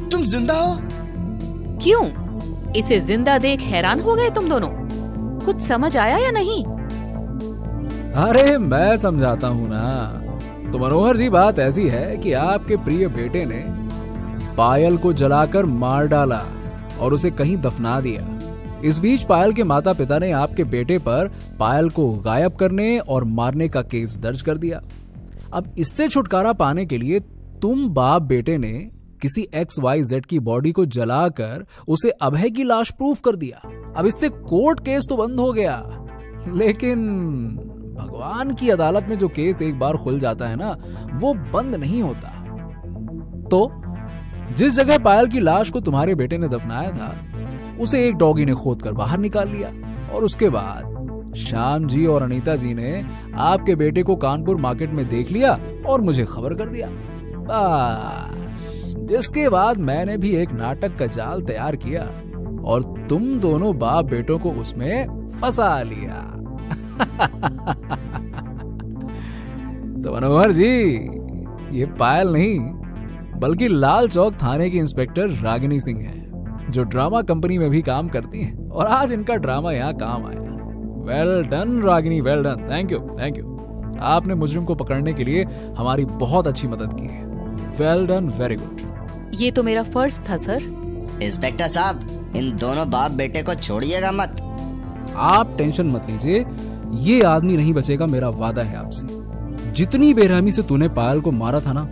तुम जिंदा हो?
क्यों? इसे जिंदा देख हैरान हो गए तुम दोनों? कुछ समझ आया या नहीं?
अरे मैं समझाता हूँ ना। तो मनोहर जी, बात ऐसी है कि आपके प्रिय बेटे ने पायल को जलाकर मार डाला और उसे कहीं दफना दिया। इस बीच पायल के माता पिता ने आपके बेटे पर पायल को गायब करने और मारने का केस दर्ज कर दिया। अब इससे छुटकारा पाने के लिए तुम बाप बेटे ने किसी XYZ की बॉडी को जलाकर उसे अभय की लाश प्रूफ कर दिया। अब इससे कोर्ट केस तो बंद हो गया, लेकिन भगवान की अदालत में जो केस एक बार खुल जाता है ना, वो बंद नहीं होता। तो जिस जगह पायल की लाश को तुम्हारे बेटे ने दफनाया था उसे एक डॉगी ने खोद कर बाहर निकाल लिया और उसके बाद श्याम जी और अनीता जी ने आपके बेटे को कानपुर मार्केट में देख लिया और मुझे खबर कर दिया। जिसके बाद मैंने भी एक नाटक का जाल तैयार किया और तुम दोनों बाप बेटों को उसमें फंसा लिया। तो मनोहर जी, ये पायल नहीं बल्कि लाल चौक थाने की इंस्पेक्टर रागिनी सिंह है, जो ड्रामा कंपनी में भी काम करती हैं और आज इनका ड्रामा यहाँ काम आया। Well done Ragini, well done. Thank you. आपने मुजरिम को पकड़ने के लिए हमारी बहुत अच्छी मदद की है। Well done, very good.
ये तो मेरा फर्ज था सर।
इंस्पेक्टर साहब, इन दोनों बाप बेटे को छोड़िएगा मत।
आप टेंशन मत लीजिए, ये आदमी नहीं बचेगा, मेरा वादा है आपसे। जितनी बेरहमी से तूने पायल को मारा था ना,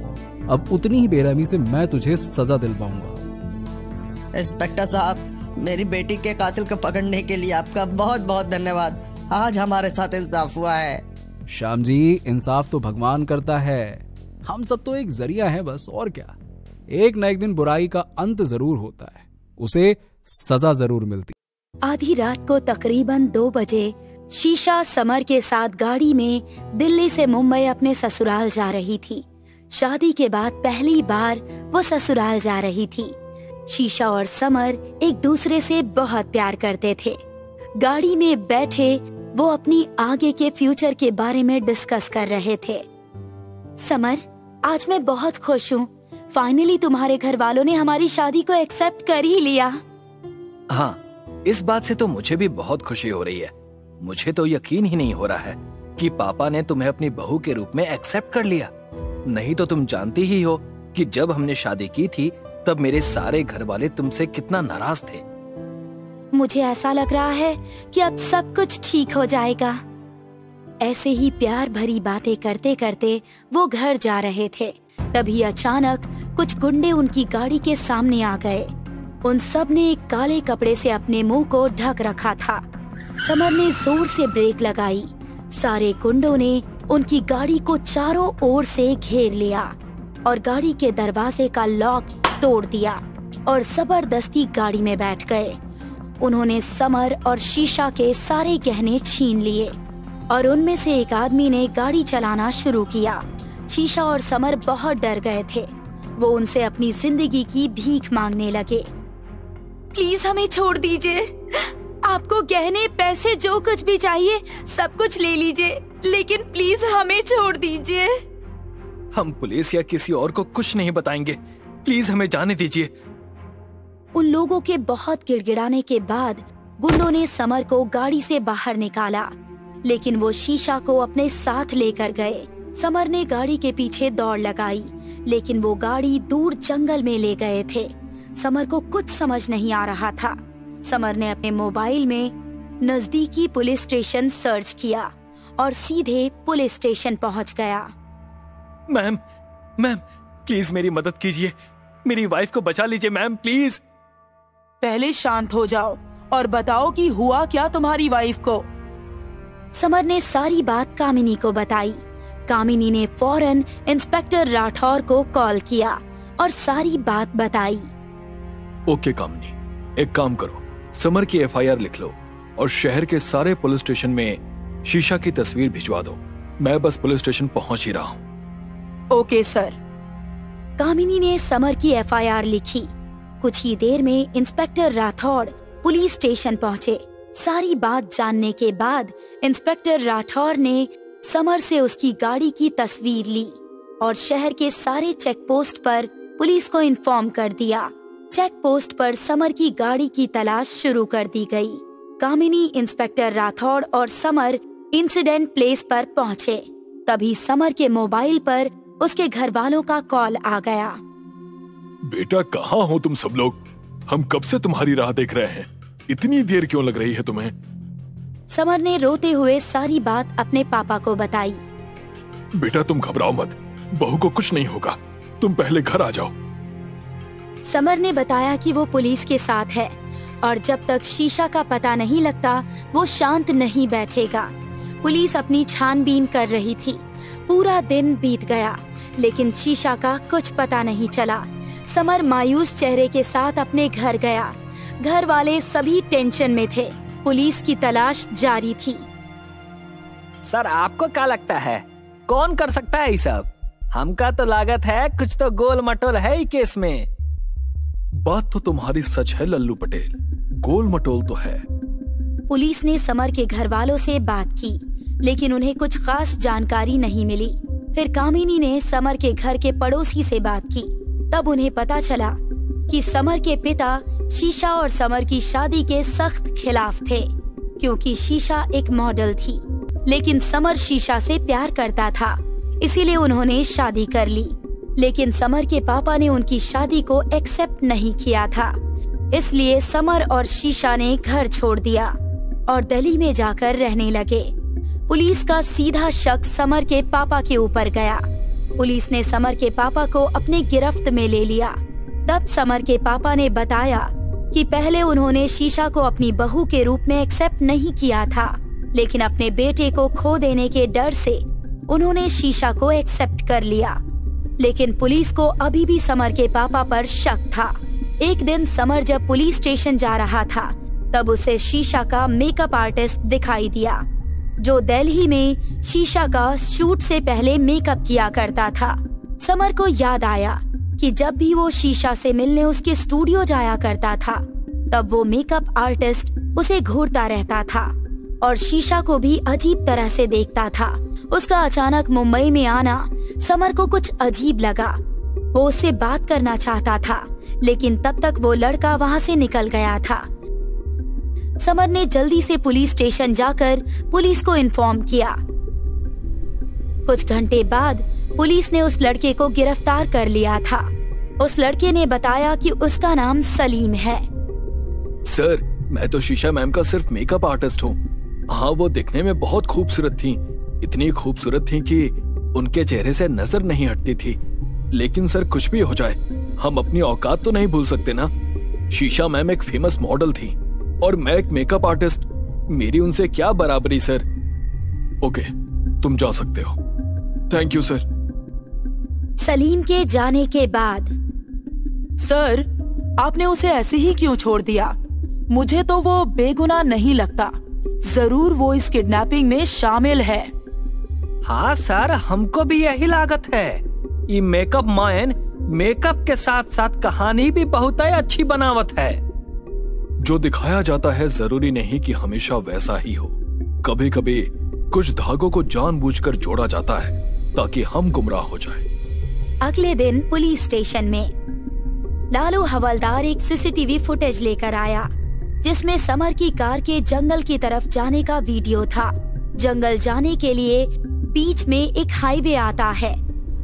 अब उतनी ही बेरहमी से मैं तुझे सजा दिलवाऊंगा।
इंस्पेक्टर साहब, मेरी बेटी के कातिल को पकड़ने के लिए आपका बहुत बहुत धन्यवाद। आज हमारे साथ इंसाफ हुआ है।
श्याम जी, इंसाफ तो भगवान करता है, हम सब तो एक जरिया है बस, और क्या। एक न एक दिन बुराई का अंत जरूर होता है, उसे सजा जरूर मिलती।
आधी रात को तकरीबन 2 बजे शीशा समर के साथ गाड़ी में दिल्ली से मुंबई अपने ससुराल जा रही थी। शादी के बाद पहली बार वो ससुराल जा रही थी। शीशा और समर एक दूसरे से बहुत प्यार करते थे। गाड़ी में बैठे वो अपनी आगे के फ्यूचर के बारे में डिस्कस कर रहे थे। समर, आज मैं बहुत खुश हूँ। फाइनली तुम्हारे घर वालों ने हमारी शादी को एक्सेप्ट कर ही लिया।
हाँ, इस बात से तो मुझे भी बहुत खुशी हो रही है। मुझे तो यकीन ही नहीं हो रहा है कि पापा ने तुम्हें अपनी बहू के रूप में एक्सेप्ट कर लिया। नहीं तो तुम जानती ही हो कि जब हमने शादी की थी तब मेरे सारे घर वाले तुमसे कितना नाराज थे।
मुझे ऐसा लग रहा है कि अब सब कुछ ठीक हो जाएगा। ऐसे ही प्यार भरी बातें करते करते वो घर जा रहे थे। तभी अचानक कुछ गुंडे उनकी गाड़ी के सामने आ गए। उन सब ने एक काले कपड़े से अपने मुंह को ढक रखा था। समर ने जोर से ब्रेक लगाई। सारे गुंडों ने उनकी गाड़ी को चारों ओर से घेर लिया और गाड़ी के दरवाजे का लॉक तोड़ दिया और जबरदस्ती गाड़ी में बैठ गए। उन्होंने समर और शीशा के सारे गहने छीन लिए और उनमें से एक आदमी ने गाड़ी चलाना शुरू किया। शीशा और समर बहुत डर गए थे। वो उनसे अपनी जिंदगी की भीख मांगने लगे।
प्लीज हमें छोड़ दीजिए, आपको गहने पैसे जो कुछ भी चाहिए सब कुछ ले लीजिए, लेकिन प्लीज हमें छोड़ दीजिए।
हम पुलिस या किसी और को कुछ नहीं बताएंगे, प्लीज हमें जाने दीजिए।
उन लोगों के बहुत गिड़गिड़ाने के बाद गुंडों ने समर को गाड़ी से बाहर निकाला, लेकिन वो शीशा को अपने साथ लेकर गए। समर ने गाड़ी के पीछे दौड़ लगाई, लेकिन वो गाड़ी दूर जंगल में ले गए थे। समर को कुछ समझ नहीं आ रहा था। समर ने अपने मोबाइल में नजदीकी पुलिस स्टेशन सर्च किया और सीधे पुलिस स्टेशन पहुंच गया।
मैम प्लीज मेरी मदद कीजिए, मेरी वाइफ को बचा लीजिए मैम, प्लीज।
पहले शांत हो जाओ और बताओ कि हुआ क्या तुम्हारी वाइफ को।
समर ने सारी बात कामिनी को बताई। कामिनी ने फौरन इंस्पेक्टर राठौर को कॉल किया और सारी बात बताई।
ओके कामिनी, एक काम करो, समर की एफआईआर लिख लो और शहर के सारे पुलिस स्टेशन में शीशा की तस्वीर भिजवा दो। मैं बस पुलिस स्टेशन पहुंच ही रहा हूँ।
Okay sir.
कामिनी ने समर की एफआईआर लिखी। कुछ ही देर में इंस्पेक्टर राठौड़ पुलिस स्टेशन पहुंचे। सारी बात जानने के बाद इंस्पेक्टर राठौर ने समर से उसकी गाड़ी की तस्वीर ली और शहर के सारे चेक पोस्ट पर पुलिस को इन्फॉर्म कर दिया। चेक पोस्ट पर समर की गाड़ी की तलाश शुरू कर दी गई। कामिनी, इंस्पेक्टर राठौड़ और समर इंसिडेंट प्लेस पर पहुंचे। तभी समर के मोबाइल पर उसके घर वालों का कॉल आ गया।
बेटा कहाँ हो तुम सब लोग? हम कब से तुम्हारी राह देख रहे हैं, इतनी देर क्यों लग रही है तुम्हें?
समर ने रोते हुए सारी बात अपने पापा को बताई।
बेटा तुम घबराओ मत, बहू को कुछ नहीं होगा, तुम पहले घर आ जाओ।
समर ने बताया कि वो पुलिस के साथ है और जब तक शीशा का पता नहीं लगता वो शांत नहीं बैठेगा। पुलिस अपनी छानबीन कर रही थी। पूरा दिन बीत गया लेकिन शीशा का कुछ पता नहीं चला। समर मायूस चेहरे के साथ अपने घर गया। घर वाले सभी टेंशन में थे। पुलिस की तलाश जारी थी।
सर आपको क्या लगता है कौन कर सकता है ये सब? हमका तो लागत है कुछ तो गोल मटोल है ही केस में।
बात तो तुम्हारी सच है लल्लू पटेल, गोल मटोल तो है।
पुलिस ने समर के घर वालों से बात की लेकिन उन्हें कुछ खास जानकारी नहीं मिली। फिर कामिनी ने समर के घर के पड़ोसी से बात की। तब उन्हें पता चला कि समर के पिता शीशा और समर की शादी के सख्त खिलाफ थे, क्योंकि शीशा एक मॉडल थी लेकिन समर शीशा से प्यार करता था, इसीलिए उन्होंने शादी कर ली। लेकिन समर के पापा ने उनकी शादी को एक्सेप्ट नहीं किया था, इसलिए समर और शीशा ने घर छोड़ दिया और दिल्ली में जाकर रहने लगे। पुलिस का सीधा शक समर के पापा के ऊपर गया। पुलिस ने समर के पापा को अपने गिरफ्त में ले लिया। तब समर के पापा ने बताया कि पहले उन्होंने शीशा को अपनी बहू के रूप में एक्सेप्ट नहीं किया था, लेकिन अपने बेटे को खो देने के डर से उन्होंने शीशा को एक्सेप्ट कर लिया। लेकिन पुलिस को अभी भी समर के पापा पर शक था। एक दिन समर जब पुलिस स्टेशन जा रहा था तब उसे शीशा का मेकअप आर्टिस्ट दिखाई दिया, जो दिल्ली में शीशा का शूट से पहले मेकअप किया करता था। समर को याद आया कि जब भी वो शीशा से मिलने उसके स्टूडियो जाया करता था तब वो मेकअप आर्टिस्ट उसे घूरता रहता था और शीशा को भी अजीब तरह से देखता था। उसका अचानक मुंबई में आना समर को कुछ अजीब लगा। वो उससे बात करना चाहता था लेकिन तब तक वो लड़का वहाँ से निकल गया था। समर ने जल्दी से पुलिस स्टेशन जाकर पुलिस को इन्फॉर्म किया। कुछ घंटे बाद पुलिस ने उस लड़के को गिरफ्तार कर लिया था। उस लड़के ने बताया कि उसका नाम सलीम है।
सर मैं तो शीशा मैम का सिर्फ मेकअप आर्टिस्ट हूँ। हाँ वो दिखने में बहुत खूबसूरत थी, इतनी खूबसूरत थी कि उनके चेहरे से नजर नहीं हटती थी। लेकिन सर कुछ भी हो जाए हम अपनी औकात तो नहीं भूल सकते ना। शीशा मैम एक फेमस मॉडल थी और मैं एक मेकअप आर्टिस्ट, मेरी उनसे क्या बराबरी सर। ओके, तुम जा सकते हो। Thank you sir.
सलीम के जाने के बाद
सर, आपने उसे ऐसे ही क्यों छोड़ दिया? मुझे तो वो बेगुनाह नहीं लगता। जरूर वो इस किडनैपिंग में शामिल है।
हाँ सर, हमको भी यही लागत है। ये मेकअप मैन मेकअप के साथ साथ कहानी भी बहुत ही अच्छी बनावत है। जो दिखाया जाता है जरूरी नहीं कि हमेशा वैसा ही हो। कभी कभी कुछ धागों को जानबूझकर जोड़ा जाता है ताकि हम गुमराह हो जाएं।
अगले दिन पुलिस स्टेशन में लालू हवलदार एक सीसीटीवी फुटेज लेकर आया जिसमें समर की कार के जंगल की तरफ जाने का वीडियो था। जंगल जाने के लिए बीच में एक हाईवे आता है।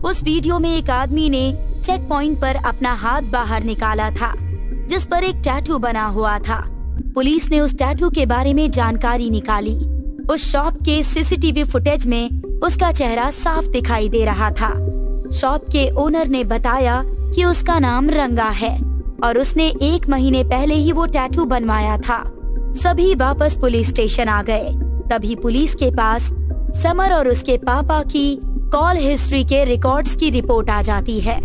उस वीडियो में एक आदमी ने चेक पॉइंट पर अपना हाथ बाहर निकाला था जिस पर एक टैटू बना हुआ था। पुलिस ने उस टैटू के बारे में जानकारी निकाली। उस शॉप के सीसीटीवी फुटेज में उसका चेहरा साफ दिखाई दे रहा था। शॉप के ओनर ने बताया कि उसका नाम रंगा है और उसने 1 महीने पहले ही वो टैटू बनवाया था। सभी वापस पुलिस स्टेशन आ गए। तभी पुलिस के पास समर और उसके पापा की कॉल हिस्ट्री के रिकॉर्ड्स की रिपोर्ट आ जाती है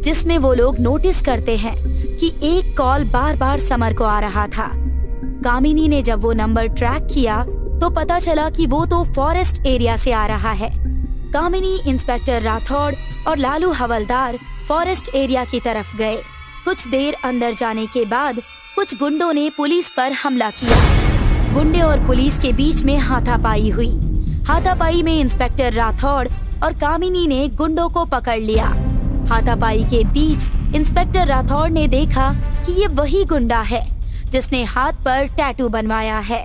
जिसमें वो लोग नोटिस करते हैं कि एक कॉल बार बार समर को आ रहा था। कामिनी ने जब वो नंबर ट्रैक किया तो पता चला कि वो तो फॉरेस्ट एरिया से आ रहा है। कामिनी, इंस्पेक्टर राठौड़ और लालू हवलदार फॉरेस्ट एरिया की तरफ गए। कुछ देर अंदर जाने के बाद कुछ गुंडों ने पुलिस पर हमला किया। गुंडे और पुलिस के बीच में हाथापाई हुई। हाथापाई में इंस्पेक्टर राठौड़ और कामिनी ने गुंडों को पकड़ लिया। हाथापाई के बीच इंस्पेक्टर राठौड़ ने देखा कि ये वही गुंडा है जिसने हाथ पर टैटू बनवाया है।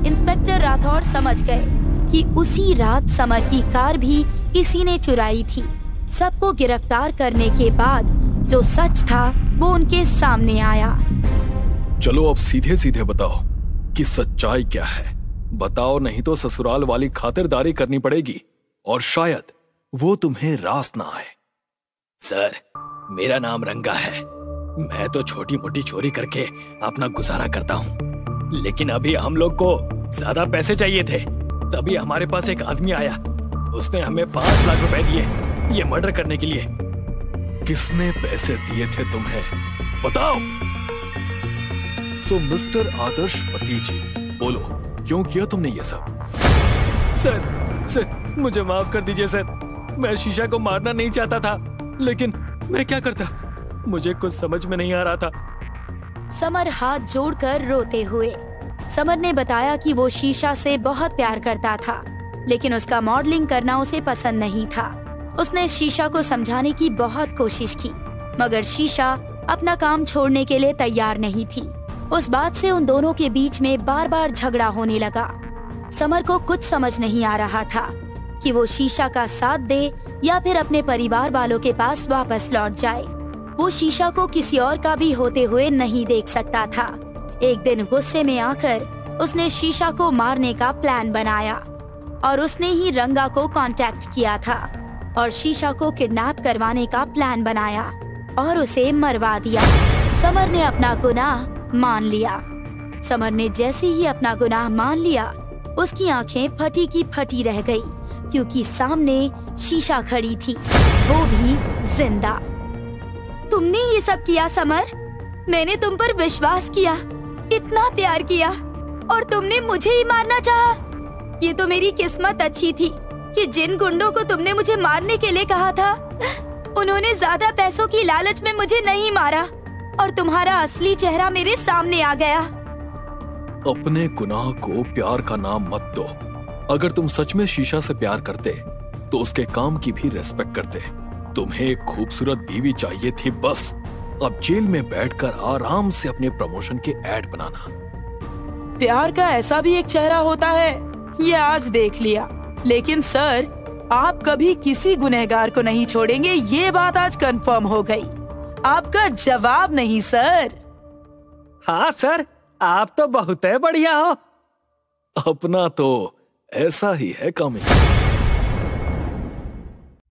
इंस्पेक्टर राठौड़ समझ गए कि उसी रात समर की कार भी इसी ने चुराई थी। सबको गिरफ्तार करने के बाद जो सच था वो उनके सामने आया।
चलो अब सीधे सीधे बताओ कि सच्चाई क्या है। बताओ, नहीं तो ससुराल वाली खातिरदारी करनी पड़ेगी और शायद वो तुम्हें रास ना आए।
सर, मेरा नाम रंगा है। मैं तो छोटी मोटी चोरी करके अपना गुजारा करता हूँ, लेकिन अभी हम लोग को ज्यादा पैसे चाहिए थे। तभी हमारे पास एक आदमी आया। उसने हमें 5 लाख रुपए दिए ये मर्डर करने के लिए।
किसने पैसे दिए थे तुम्हें, बताओ। सो मिस्टर आदर्श पति जी, बोलो क्यों किया तुमने ये सब?
सर, मुझे माफ कर दीजिए सर। मैं शीशा को मारना नहीं चाहता था, लेकिन मैं क्या करता, मुझे कुछ समझ में नहीं आ रहा था।
समर हाथ जोड़कर रोते हुए। समर ने बताया कि वो शीशा से बहुत प्यार करता था, लेकिन उसका मॉडलिंग करना उसे पसंद नहीं था। उसने शीशा को समझाने की बहुत कोशिश की, मगर शीशा अपना काम छोड़ने के लिए तैयार नहीं थी। उस बात से उन दोनों के बीच में बार बार झगड़ा होने लगा। समर को कुछ समझ नहीं आ रहा था कि वो शीशा का साथ दे या फिर अपने परिवार वालों के पास वापस लौट जाए। वो शीशा को किसी और का भी होते हुए नहीं देख सकता था। एक दिन गुस्से में आकर उसने शीशा को मारने का प्लान बनाया और उसने ही रंगा को कांटेक्ट किया था और शीशा को किडनैप करवाने का प्लान बनाया और उसे मरवा दिया। समर ने अपना गुनाह मान लिया। समर ने जैसे ही अपना गुनाह मान लिया, उसकी आंखें फटी की फटी रह गई, क्योंकि सामने शीशा खड़ी थी, वो भी जिंदा।
तुमने ये सब किया समर? मैंने तुम पर विश्वास किया, इतना प्यार किया, और तुमने मुझे ही मारना चाहा। ये तो मेरी किस्मत अच्छी थी कि जिन गुंडों को तुमने मुझे मारने के लिए कहा था, उन्होंने ज्यादा पैसों की लालच में मुझे नहीं मारा और तुम्हारा असली चेहरा मेरे सामने आ गया।
अपने गुनाह को प्यार का नाम मत दो। अगर तुम सच में शीशा से प्यार करते तो उसके काम की भी रेस्पेक्ट करते। तुम्हें एक खूबसूरत बीवी चाहिए थी बस। अब जेल में बैठकर आराम से अपने प्रमोशन के ऐड बनाना।
प्यार का ऐसा भी एक चेहरा होता है, ये आज देख लिया। लेकिन सर, आप कभी किसी गुनहगार को नहीं छोड़ेंगे, ये बात आज कंफर्म हो गई। आपका जवाब नहीं सर।
हाँ सर, आप तो बहुत बढ़िया हो।
अपना तो ऐसा ही है कामिनी।